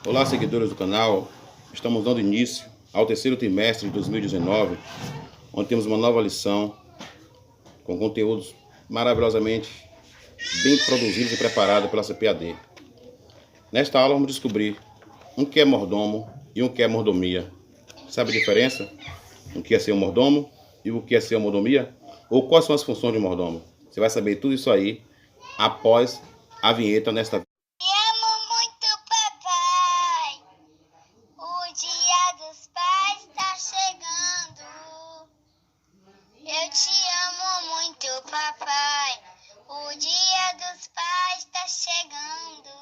Olá, seguidores do canal. Estamos dando início ao terceiro trimestre de 2019, onde temos uma nova lição com conteúdos maravilhosamente bem produzidos e preparados pela CPAD. Nesta aula vamos descobrir o que é mordomo e o que é mordomia. Sabe a diferença? O que é ser um mordomo e o que é ser uma mordomia? Ou quais são as funções de um mordomo? Você vai saber tudo isso aí após a vinheta nesta. O dia dos pais tá chegando. Eu te amo muito, papai. O dia dos pais tá chegando.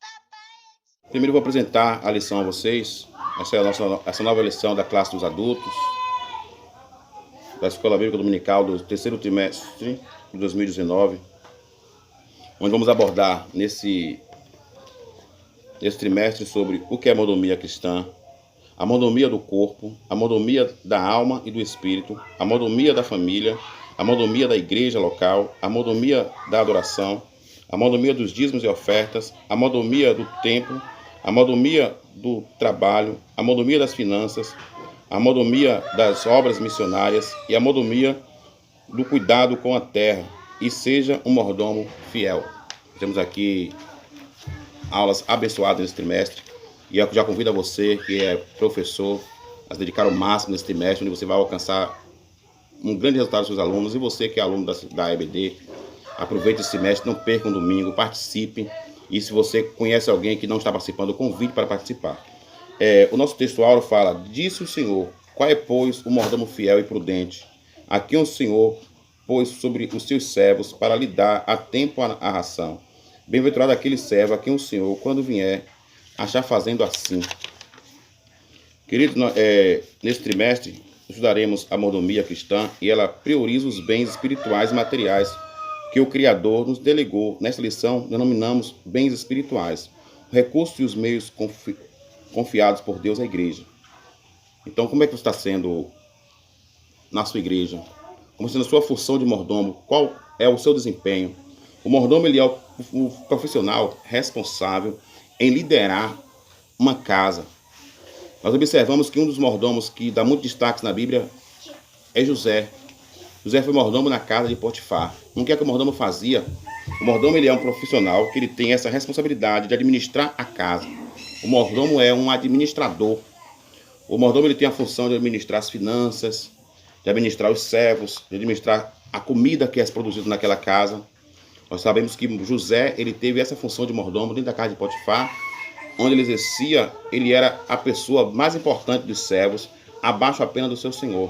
Papai... Primeiro vou apresentar a lição a vocês. Essa é essa nova lição da classe dos adultos, da Escola Bíblica Dominical do terceiro trimestre de 2019, onde vamos abordar nesse trimestre sobre o que é mordomia cristã, a mordomia do corpo, a mordomia da alma e do espírito, a mordomia da família, a mordomia da igreja local, a mordomia da adoração, a mordomia dos dízimos e ofertas, a mordomia do templo, a mordomia do trabalho, a mordomia das finanças, a mordomia das obras missionárias e a mordomia do cuidado com a terra, e seja um mordomo fiel. Temos aqui aulas abençoadas nesse trimestre, e eu já convido a você que é professor a se dedicar ao máximo nesse trimestre, onde você vai alcançar um grande resultado dos seus alunos. E você que é aluno da EBD, aproveite esse semestre, não perca um domingo, participe. E se você conhece alguém que não está participando, convide para participar. O nosso textual fala: disse o Senhor, qual é, pois, o mordomo fiel e prudente, a quem o Senhor pôs sobre os seus servos para lhe dar a tempo a ração. Bem-aventurado aquele servo a quem o Senhor, quando vier, achar fazendo assim. Queridos, nesse trimestre estudaremos a mordomia cristã, e ela prioriza os bens espirituais e materiais que o Criador nos delegou. Nesta lição, denominamos bens espirituais, recursos e os meios confiados por Deus à igreja. Então, como é que você está sendo na sua igreja? Como sendo a sua função de mordomo? Qual é o seu desempenho? O mordomo, ele é o profissional responsável em liderar uma casa. Nós observamos que um dos mordomos que dá muito destaque na Bíblia é José. José foi mordomo na casa de Potifar. O que é que o mordomo fazia? O mordomo, ele é um profissional que ele tem essa responsabilidade de administrar a casa. O mordomo é um administrador. O mordomo, ele tem a função de administrar as finanças, de administrar os servos, de administrar a comida que é produzida naquela casa. Nós sabemos que José, ele teve essa função de mordomo dentro da casa de Potifar, onde ele exercia, ele era a pessoa mais importante dos servos, abaixo apenas do seu senhor.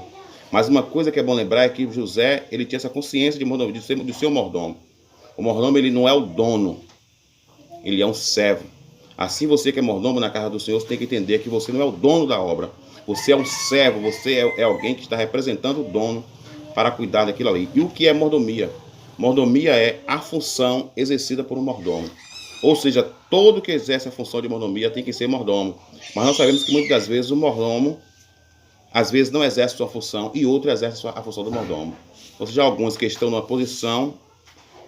Mas uma coisa que é bom lembrar é que José, ele tinha essa consciência de seu mordomo. O mordomo, ele não é o dono, ele é um servo. Assim, você que é mordomo na casa do Senhor, você tem que entender que você não é o dono da obra. Você é um servo, você é alguém que está representando o dono para cuidar daquilo ali. E o que é mordomia? Mordomia é a função exercida por um mordomo. Ou seja, todo que exerce a função de mordomia tem que ser mordomo. Mas nós sabemos que muitas das vezes o mordomo, às vezes, não exerce sua função e outro exerce a função do mordomo. Ou seja, alguns que estão numa posição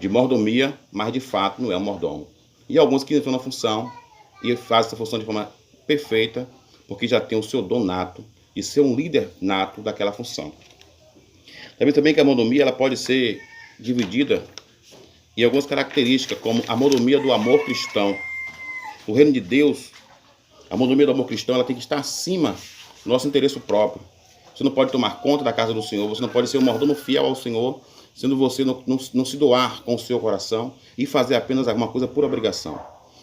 de mordomia, mas de fato não é um mordomo. E alguns que estão na função e fazem essa função de forma perfeita, porque já tem o seu dom nato e ser um líder nato daquela função. Sabemos também que a mordomia, ela pode ser dividida em algumas características, como a mordomia do amor cristão. No reino de Deus, a mordomia do amor cristão, ela tem que estar acima do nosso interesse próprio. Você não pode tomar conta da casa do Senhor, você não pode ser um mordomo fiel ao Senhor, sendo você não se doar com o seu coração e fazer apenas alguma coisa por obrigação.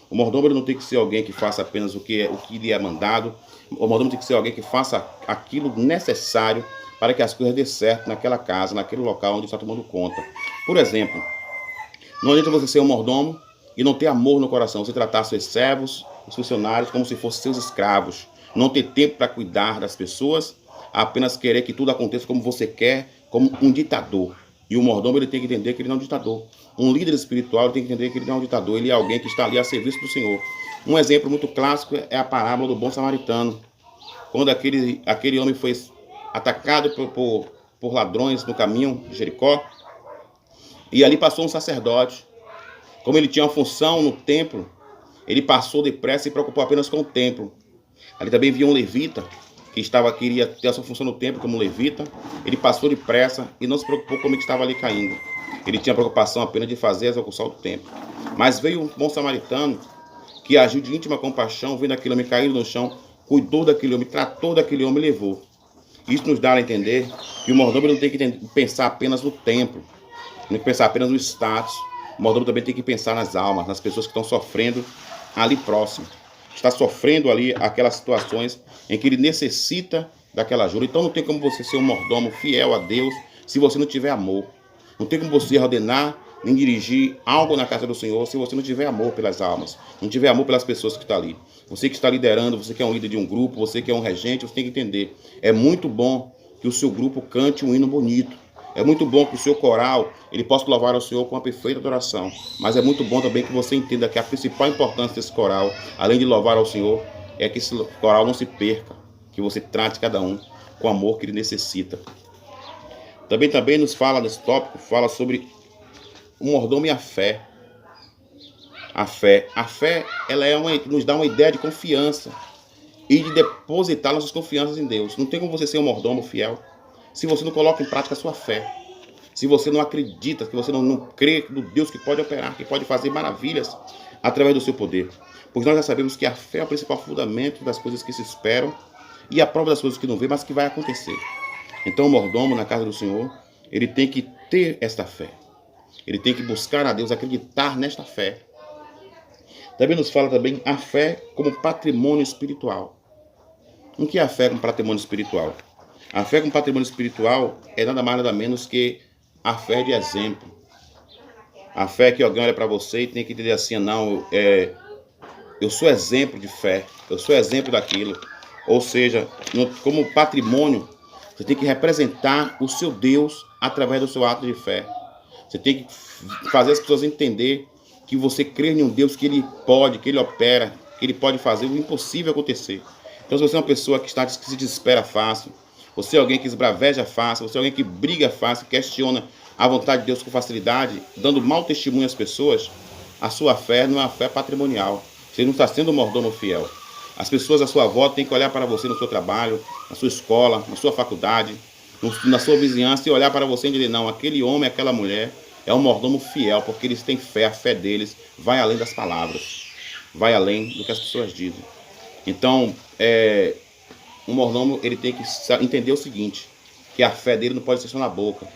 O mordomo, ele não tem que ser alguém que faça apenas o que lhe é mandado. O mordomo tem que ser alguém que faça aquilo necessário para que as coisas dê certo naquela casa, naquele local onde está tomando conta. Por exemplo, não adianta você ser um mordomo e não ter amor no coração, você tratar seus servos, os funcionários, como se fossem seus escravos. Não ter tempo para cuidar das pessoas, apenas querer que tudo aconteça como você quer, como um ditador. E o mordomo, ele tem que entender que ele não é um ditador. Um líder espiritual tem que entender que ele não é um ditador, ele é alguém que está ali a serviço do Senhor. Um exemplo muito clássico é a parábola do bom samaritano. Quando aquele homem foi atacado por ladrões no caminho de Jericó, e ali passou um sacerdote. Como ele tinha uma função no templo, Ele passou depressa e se preocupou apenas com o templo. Ali também havia um levita que queria ter a sua função no templo como levita. Ele passou depressa e não se preocupou como ele estava ali caindo. Ele tinha preocupação apenas de fazer a execução do templo. Mas veio um bom samaritano que agiu de íntima compaixão, vendo aquele homem caído no chão, cuidou daquele homem, tratou daquele homem e levou. Isso nos dá a entender que o mordomo não tem que pensar apenas no templo, não tem que pensar apenas no status. O mordomo também tem que pensar nas almas, nas pessoas que estão sofrendo ali próximo. Está sofrendo ali aquelas situações em que ele necessita daquela ajuda. Então não tem como você ser um mordomo fiel a Deus se você não tiver amor. Não tem como você ordenar nem dirigir algo na casa do Senhor se você não tiver amor pelas almas, não tiver amor pelas pessoas que estão ali. Você que está liderando, você que é um líder de um grupo, você que é um regente, você tem que entender. É muito bom que o seu grupo cante um hino bonito. É muito bom que o seu coral ele possa louvar ao Senhor com uma perfeita adoração. Mas é muito bom também que você entenda que a principal importância desse coral, além de louvar ao Senhor, é que esse coral não se perca, que você trate cada um com o amor que ele necessita. Também nos fala nesse tópico, fala sobre o mordomo e a fé. A fé ela nos dá uma ideia de confiança e de depositar nossas confianças em Deus. Não tem como você ser um mordomo fiel se você não coloca em prática a sua fé. Se você não acredita, se você não crê no Deus que pode operar, que pode fazer maravilhas através do seu poder. Pois nós já sabemos que a fé é o principal fundamento das coisas que se esperam e a prova das coisas que não vê, mas que vai acontecer. Então o mordomo na casa do Senhor, ele tem que ter esta fé. Ele tem que buscar a Deus, acreditar nesta fé. Também nos fala também a fé como patrimônio espiritual. O que é a fé como patrimônio espiritual? A fé como patrimônio espiritual é nada mais nada menos que a fé de exemplo. A fé que alguém olha para você e tem que dizer assim, não, eu sou exemplo de fé, eu sou exemplo daquilo. Ou seja, como patrimônio, você tem que representar o seu Deus através do seu ato de fé. Você tem que fazer as pessoas entender que você crê em um Deus que ele pode, que ele opera, que ele pode fazer o impossível acontecer. Então, se você é uma pessoa que se desespera fácil, você é alguém que esbraveja fácil, você é alguém que briga fácil, questiona a vontade de Deus com facilidade, dando mau testemunho às pessoas, a sua fé não é uma fé patrimonial. Você não está sendo um mordomo fiel. As pessoas à sua volta têm que olhar para você no seu trabalho, na sua escola, na sua faculdade, na sua vizinhança e olhar para você e dizer, não, aquele homem, aquela mulher é um mordomo fiel, porque eles têm fé, a fé deles vai além das palavras, vai além do que as pessoas dizem. Então, um mordomo ele tem que entender o seguinte, que a fé dele não pode ser só na boca.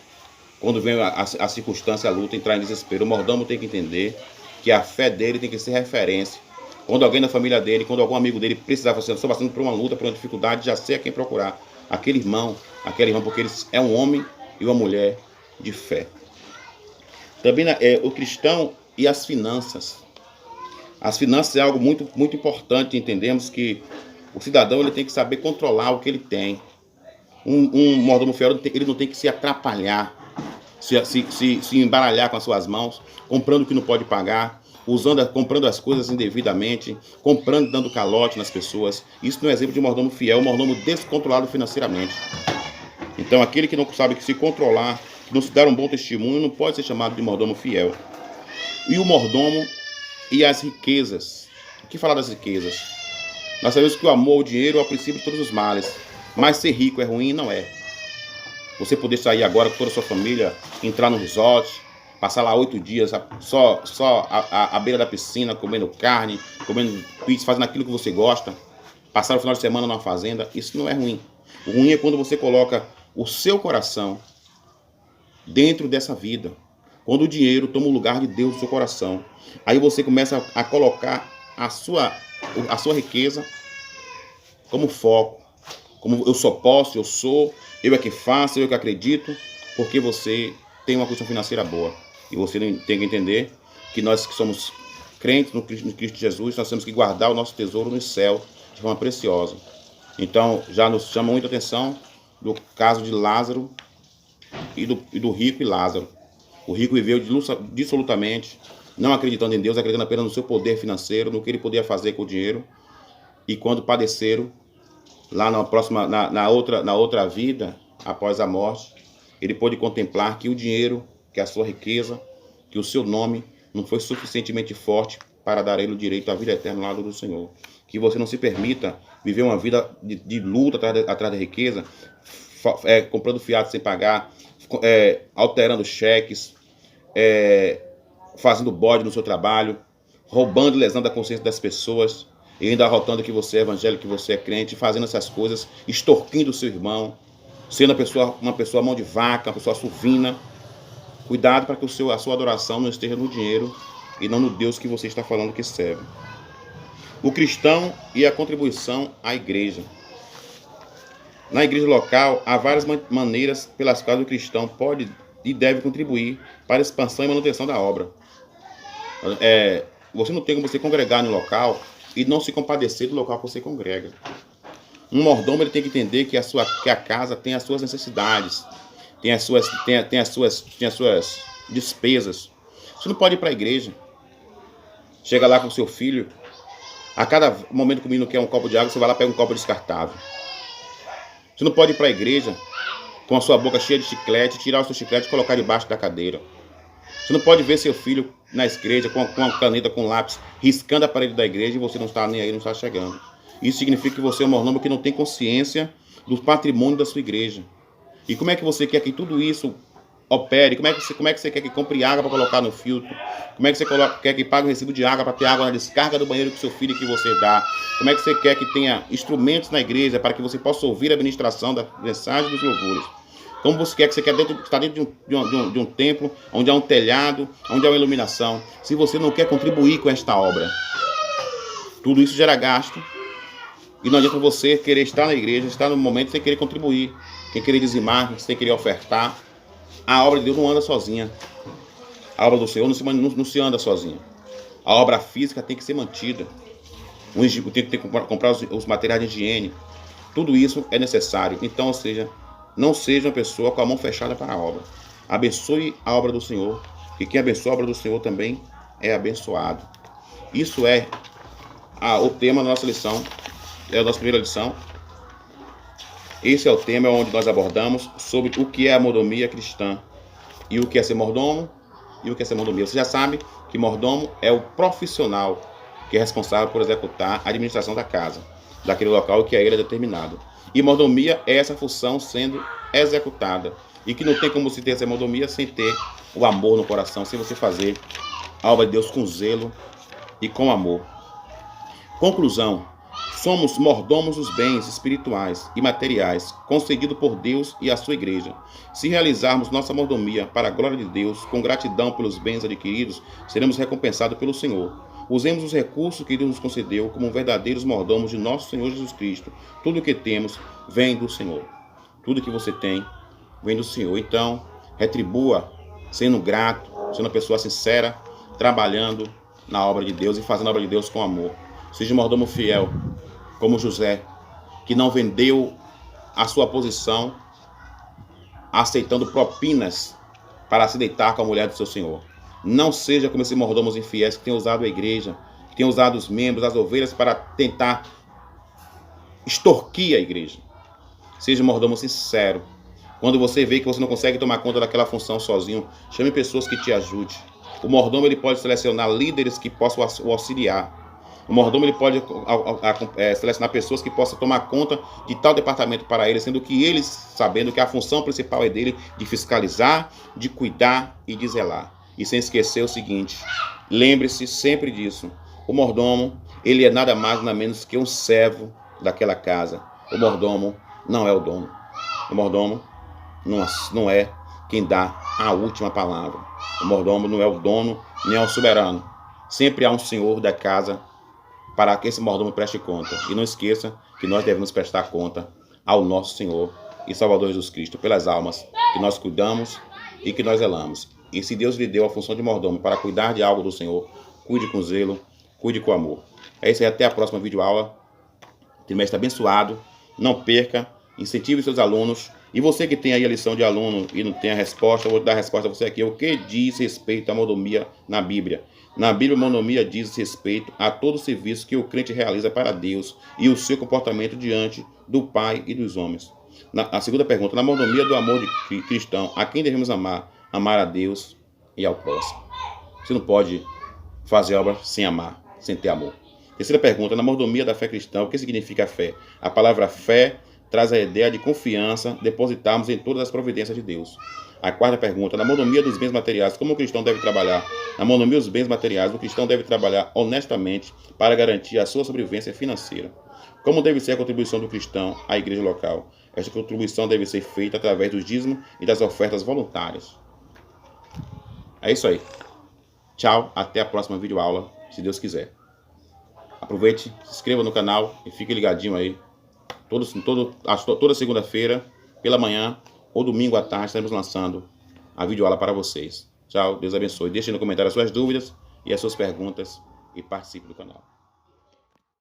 Quando vem a circunstância, a luta, entrar em desespero, o mordomo tem que entender que a fé dele tem que ser referência. Quando alguém da família dele, quando algum amigo dele precisar, você estou passando por uma luta, por uma dificuldade, já sei a quem procurar. Aquele irmão, porque ele é um homem e uma mulher de fé. Também o cristão e as finanças. As finanças é algo muito, muito importante. Entendemos que o cidadão ele tem que saber controlar o que ele tem. Um mordomo fiel ele não tem que se atrapalhar, se embaralhar com as suas mãos, comprando o que não pode pagar, comprando as coisas indevidamente, comprando, dando calote nas pessoas. Isso não é exemplo de mordomo fiel, um mordomo descontrolado financeiramente. Então aquele que não sabe se controlar, que não se dar um bom testemunho, não pode ser chamado de mordomo fiel. E o mordomo e as riquezas. O que falar das riquezas? Nós sabemos que o amor ao dinheiro é o princípio de todos os males. Mas ser rico é ruim? Não é. Você poder sair agora com toda a sua família, entrar no resort, passar lá 8 dias só à beira da piscina, comendo carne, comendo pizza, fazendo aquilo que você gosta, passar o final de semana numa fazenda, isso não é ruim. O ruim é quando você coloca o seu coração dentro dessa vida. Quando o dinheiro toma o lugar de Deus no seu coração. Aí você começa a colocar a sua riqueza como foco. Como eu só posso, eu sou, eu é que faço, eu é que acredito, porque você tem uma condição financeira boa. E você tem que entender que nós que somos crentes no Cristo Jesus, nós temos que guardar o nosso tesouro no céu de forma preciosa. Então, já nos chama muita atenção do caso de Lázaro e do rico e Lázaro. O rico viveu dissolutamente, não acreditando em Deus, acreditando apenas no seu poder financeiro, no que ele podia fazer com o dinheiro. E quando padeceram, lá na outra vida, após a morte, ele pôde contemplar que o dinheiro, que a sua riqueza, que o seu nome não foi suficientemente forte para dar a ele o direito à vida eterna ao lado do Senhor. Que você não se permita viver uma vida de luta atrás da riqueza, comprando fiado sem pagar, alterando cheques, fazendo bode no seu trabalho, roubando e lesando a consciência das pessoas, e ainda arrotando que você é evangélico, que você é crente, fazendo essas coisas, extorquindo o seu irmão, sendo uma pessoa mão de vaca, uma pessoa suvina. Cuidado para que a sua adoração não esteja no dinheiro e não no Deus que você está falando que serve. O cristão e a contribuição à igreja. Na igreja local, há várias maneiras pelas quais o cristão pode e deve contribuir para a expansão e manutenção da obra. Você não tem como você congregar no local e não se compadecer do local que você congrega. Um mordomo ele tem que entender que a casa tem as suas necessidades, tem as suas despesas. Você não pode ir para a igreja, chega lá com seu filho, a cada momento que o menino quer um copo de água, você vai lá e pega um copo descartável. Você não pode ir para a igreja com a sua boca cheia de chiclete, tirar o seu chiclete e colocar debaixo da cadeira. Você não pode ver seu filho na igreja com a caneta, com lápis, riscando a parede da igreja e você não está nem aí, não está chegando. Isso significa que você é um mordomo que não tem consciência do patrimônio da sua igreja. E como é que você quer que tudo isso opere? Como é que você quer que compre água para colocar no filtro? Como é que você quer que pague um recibo de água para ter água na descarga do banheiro que seu filho que você dá? Como é que você quer que tenha instrumentos na igreja para que você possa ouvir a ministração da mensagem dos louvores? Como você quer estar dentro de um templo, onde há um telhado, onde há uma iluminação, se você não quer contribuir com esta obra? Tudo isso gera gasto. E não adianta você querer estar na igreja, estar no momento sem querer contribuir, sem querer dizimar, sem querer ofertar. A obra de Deus não anda sozinha. A obra do Senhor não se anda sozinha. A obra física tem que ser mantida. Tem que comprar os materiais de higiene. Tudo isso é necessário. Então, ou seja, não seja uma pessoa com a mão fechada para a obra. Abençoe a obra do Senhor. E quem abençoa a obra do Senhor também é abençoado. Isso é o tema da nossa lição. É a nossa primeira lição. Esse é o tema onde nós abordamos sobre o que é a mordomia cristã. E o que é ser mordomo e o que é ser mordomia. Você já sabe que mordomo é o profissional que é responsável por executar a administração da casa, daquele local que a ele é determinado. E mordomia é essa função sendo executada. E que não tem como se ter essa mordomia sem ter o amor no coração, sem você fazer a obra de Deus com zelo e com amor. Conclusão. Somos mordomos dos bens espirituais e materiais concedidos por Deus e a sua igreja. Se realizarmos nossa mordomia para a glória de Deus, com gratidão pelos bens adquiridos, seremos recompensados pelo Senhor. Usemos os recursos que Deus nos concedeu como verdadeiros mordomos de nosso Senhor Jesus Cristo. Tudo o que temos vem do Senhor. Tudo que você tem vem do Senhor. Então, retribua sendo grato, sendo uma pessoa sincera, trabalhando na obra de Deus e fazendo a obra de Deus com amor. Seja um mordomo fiel, como José, que não vendeu a sua posição aceitando propinas para se deitar com a mulher do seu senhor. Não seja como esses mordomos infiéis que têm usado a igreja, que têm usado os membros, as ovelhas para tentar extorquir a igreja. Seja um mordomo sincero. Quando você vê que você não consegue tomar conta daquela função sozinho, chame pessoas que te ajudem. O mordomo ele pode selecionar líderes que possam o auxiliar. O mordomo ele pode selecionar pessoas que possam tomar conta de tal departamento para ele, sendo que eles, sabendo que a função principal é dele, de fiscalizar, de cuidar e de zelar. E sem esquecer o seguinte, lembre-se sempre disso, o mordomo, ele é nada mais nada menos que um servo daquela casa. O mordomo não é o dono. O mordomo não é quem dá a última palavra. O mordomo não é o dono, nem é o soberano. Sempre há um senhor da casa para que esse mordomo preste conta. E não esqueça que nós devemos prestar conta ao nosso Senhor e Salvador Jesus Cristo pelas almas que nós cuidamos e que nós zelamos. E se Deus lhe deu a função de mordomo para cuidar de algo do Senhor, cuide com zelo, cuide com amor. É isso aí, até a próxima videoaula. Trimestre abençoado. Não perca, incentive seus alunos. E você que tem aí a lição de aluno e não tem a resposta, eu vou dar a resposta a você aqui. O que diz respeito à mordomia na Bíblia? Na Bíblia, a mordomia diz respeito a todo o serviço que o crente realiza para Deus e o seu comportamento diante do Pai e dos homens. A segunda pergunta, na mordomia do amor de cristão, a quem devemos amar? Amar a Deus e ao próximo. Você não pode fazer obra sem amar, sem ter amor. Terceira pergunta, na mordomia da fé cristã, o que significa fé? A palavra fé traz a ideia de confiança, depositarmos em todas as providências de Deus. A quarta pergunta, na mordomia dos bens materiais, como o cristão deve trabalhar? Na mordomia dos bens materiais, o cristão deve trabalhar honestamente para garantir a sua sobrevivência financeira. Como deve ser a contribuição do cristão à igreja local? Esta contribuição deve ser feita através do dízimo e das ofertas voluntárias. É isso aí. Tchau, até a próxima videoaula, se Deus quiser. Aproveite, se inscreva no canal e fique ligadinho aí. Toda segunda-feira, pela manhã ou domingo à tarde, estaremos lançando a videoaula para vocês. Tchau, Deus abençoe. Deixe no comentário as suas dúvidas e as suas perguntas e participe do canal.